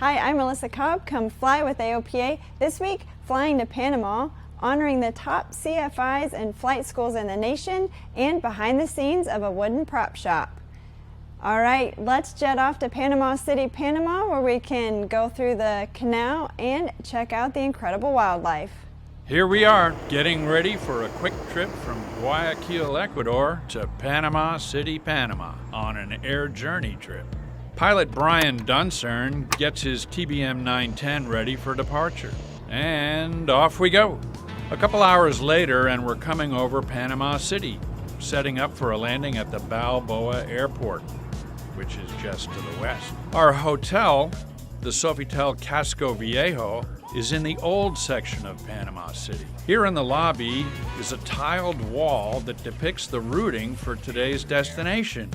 Hi, I'm Melissa Cobb. Come fly with AOPA. This week, flying to Panama, honoring the top CFIs and flight schools in the nation, and behind the scenes of a wooden prop shop. All right, let's jet off to Panama City, Panama, where we can go through the canal and check out the incredible wildlife. Here we are, getting ready for a quick trip from Guayaquil, Ecuador to Panama City, Panama on an air journey trip. Pilot Brian Duncern gets his TBM 910 ready for departure. And off we go. A couple hours later and we're coming over Panama City, setting up for a landing at the Balboa Airport, which is just to the west. Our hotel, the Sofitel Casco Viejo, is in the old section of Panama City. Here in the lobby is a tiled wall that depicts the routing for today's destination,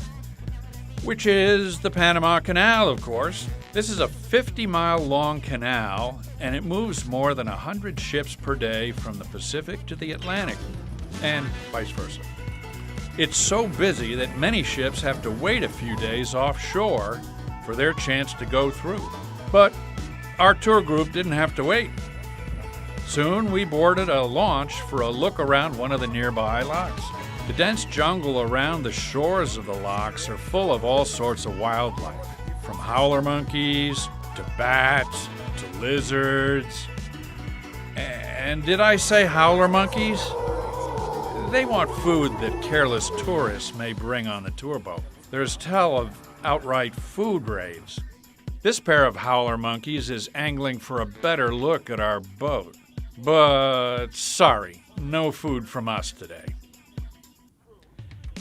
which is the Panama Canal, of course. This is a 50-mile-long canal, and it moves more than 100 ships per day from the Pacific to the Atlantic, and vice versa. It's so busy that many ships have to wait a few days offshore for their chance to go through. But our tour group didn't have to wait. Soon we boarded a launch for a look around one of the nearby locks. The dense jungle around the shores of the locks are full of all sorts of wildlife, from howler monkeys to bats to lizards. And did I say howler monkeys? They want food that careless tourists may bring on the tour boat. There's tell of outright food raids. This pair of howler monkeys is angling for a better look at our boat. But sorry, no food from us today.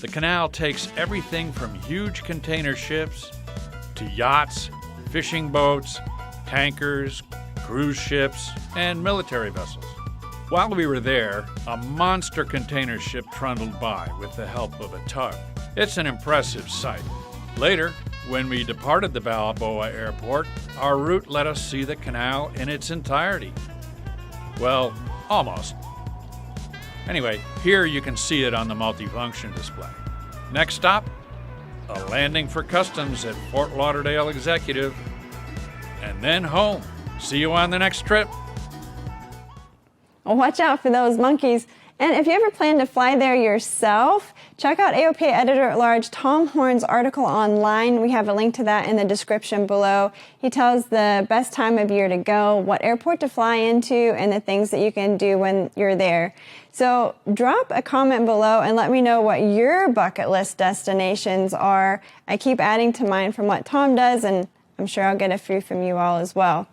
The canal takes everything from huge container ships to yachts, fishing boats, tankers, cruise ships, and military vessels. While we were there, a monster container ship trundled by with the help of a tug. It's an impressive sight. Later, when we departed the Balboa Airport, our route let us see the canal in its entirety. Well, almost. Anyway, here you can see it on the multifunction display. Next stop, a landing for customs at Fort Lauderdale Executive, and then home. See you on the next trip. Well, watch out for those monkeys. And if you ever plan to fly there yourself, check out AOPA Editor-at-Large Tom Horn's article online. We have a link to that in the description below. He tells the best time of year to go, what airport to fly into, and the things that you can do when you're there. So drop a comment below and let me know what your bucket list destinations are. I keep adding to mine from what Tom does, and I'm sure I'll get a few from you all as well.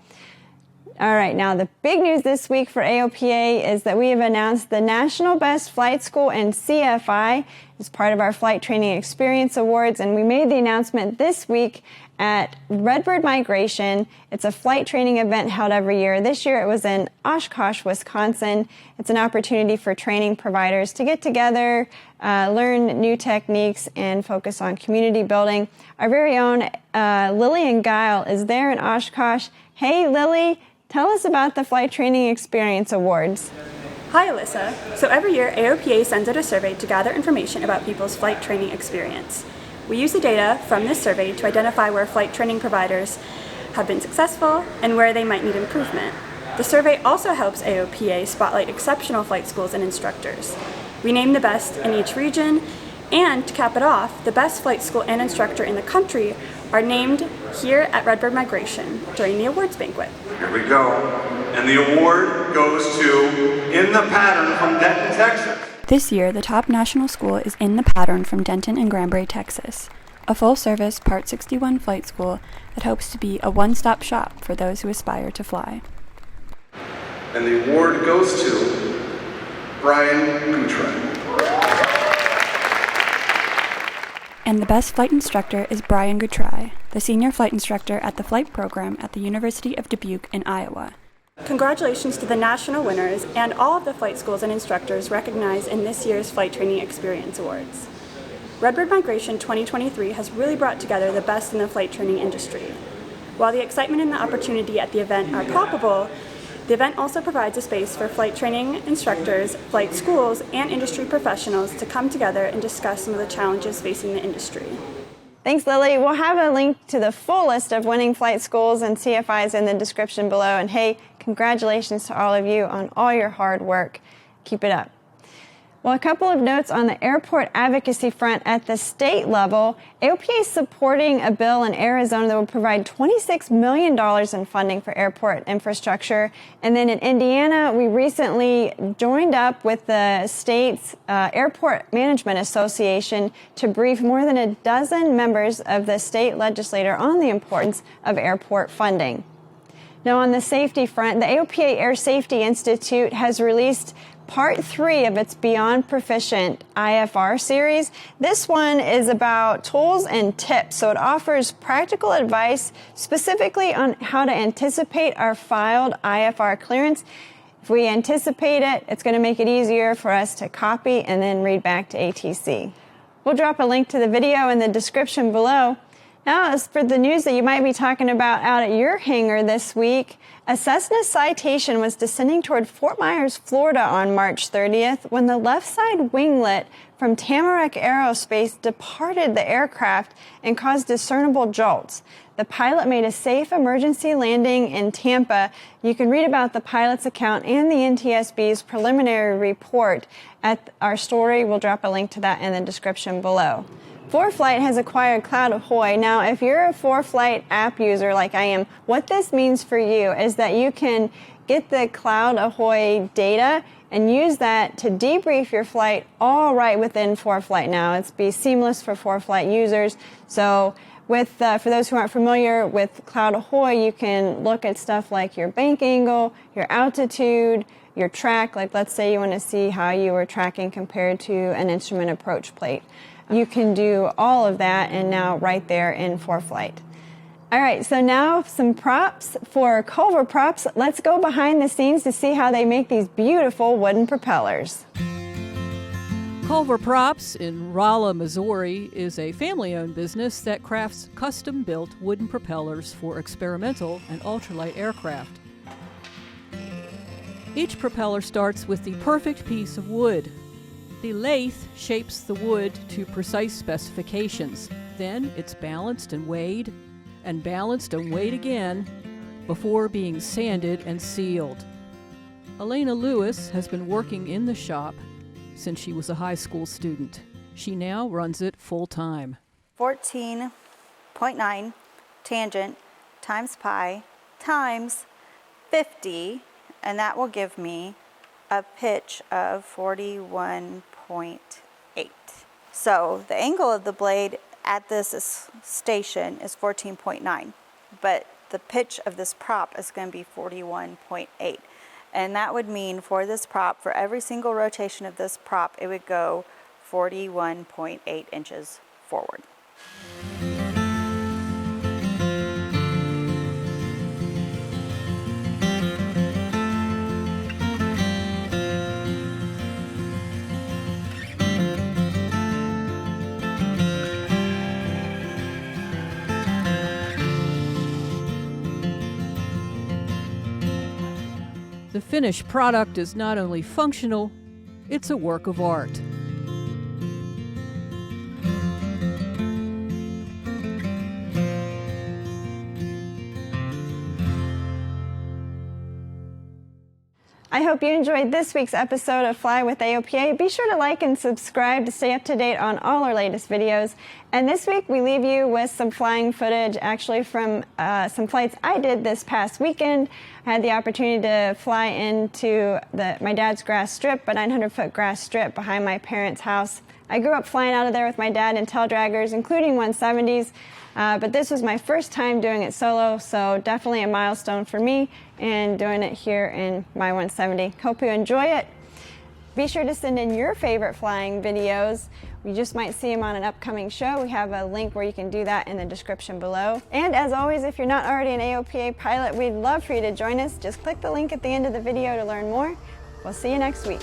All right, now the big news this week for AOPA is that we have announced the National Best Flight School and CFI as part of our Flight Training Experience Awards, and we made the announcement this week at Redbird Migration. It's a flight training event held every year. This year it was in Oshkosh, Wisconsin. It's an opportunity for training providers to get together, learn new techniques, and focus on community building. Our very own Lillian Guile is there in Oshkosh. Hey, Lily. Tell us about the Flight Training Experience Awards. Hi, Alyssa. So every year, AOPA sends out a survey to gather information about people's flight training experience. We use the data from this survey to identify where flight training providers have been successful and where they might need improvement. The survey also helps AOPA spotlight exceptional flight schools and instructors. We name the best in each region, and to cap it off, the best flight school and instructor in the country are named here at Redbird Migration during the awards banquet. Here we go. And the award goes to In the Pattern from Denton, Texas. This year, the top national school is In the Pattern from Denton and Granbury, Texas, a full-service Part 61 flight school that hopes to be a one-stop shop for those who aspire to fly. And the award goes to Brian Guttry. And the best flight instructor is Brian Guttry, the senior flight instructor at the flight program at the University of Dubuque in Iowa. Congratulations to the national winners and all of the flight schools and instructors recognized in this year's Flight Training Experience Awards. Redbird Migration 2023 has really brought together the best in the flight training industry. While the excitement and the opportunity at the event are palpable, the event also provides a space for flight training instructors, flight schools, and industry professionals to come together and discuss some of the challenges facing the industry. Thanks, Lily. We'll have a link to the full list of winning flight schools and CFIs in the description below. And hey, congratulations to all of you on all your hard work. Keep it up. Well, a couple of notes on the airport advocacy front. At the state level, AOPA is supporting a bill in Arizona that will provide $26 million in funding for airport infrastructure. And then in Indiana, we recently joined up with the state's Airport Management Association to brief more than a dozen members of the state legislature on the importance of airport funding. Now, on the safety front, the AOPA Air Safety Institute has released Part 3 of its Beyond Proficient IFR series. This one is about tools and tips, so it offers practical advice specifically on how to anticipate our filed IFR clearance. If we anticipate it, it's going to make it easier for us to copy and then read back to ATC. We'll drop a link to the video in the description below. Now, as for the news that you might be talking about out at your hangar this week, a Cessna Citation was descending toward Fort Myers, Florida on March 30th when the left side winglet from Tamarack Aerospace departed the aircraft and caused discernible jolts. The pilot made a safe emergency landing in Tampa. You can read about the pilot's account and the NTSB's preliminary report at our story. We'll drop a link to that in the description below. 4Flight has acquired Cloud Ahoy. Now, if you're a 4Flight app user like I am, what this means for you is that you can get the Cloud Ahoy data and use that to debrief your flight all right within 4Flight now. It's be seamless for 4Flight users. So for those who aren't familiar with Cloud Ahoy, you can look at stuff like your bank angle, your altitude, your track. Like let's say you want to see how you were tracking compared to an instrument approach plate. You can do all of that and now right there in 4Flight. All right, so now some props for Culver Props. Let's go behind the scenes to see how they make these beautiful wooden propellers. Culver Props in Rolla, Missouri is a family-owned business that crafts custom-built wooden propellers for experimental and ultralight aircraft. Each propeller starts with the perfect piece of wood. The lathe shapes the wood to precise specifications. Then it's balanced and weighed again before being sanded and sealed. Elena Lewis has been working in the shop since she was a high school student. She now runs it full-time. 14.9 tangent times pi times 50, and that will give me a pitch of 41.8. So the angle of the blade at this station is 14.9, but the pitch of this prop is going to be 41.8. And that would mean for this prop, for every single rotation of this prop, it would go 41.8 inches forward. The finished product is not only functional, it's a work of art. I hope you enjoyed this week's episode of Fly with AOPA. Be sure to like and subscribe to stay up to date on all our latest videos. And this week we leave you with some flying footage actually from some flights I did this past weekend. I had the opportunity to fly into my dad's grass strip, a 900-foot grass strip behind my parents' house. I grew up flying out of there with my dad in tail draggers, including 170s. But this was my first time doing it solo, so definitely a milestone for me and doing it here in my 170. Hope you enjoy it. Be sure to send in your favorite flying videos. We just might see them on an upcoming show. We have a link where you can do that in the description below. And as always, if you're not already an AOPA pilot, we'd love for you to join us. Just click the link at the end of the video to learn more. We'll see you next week.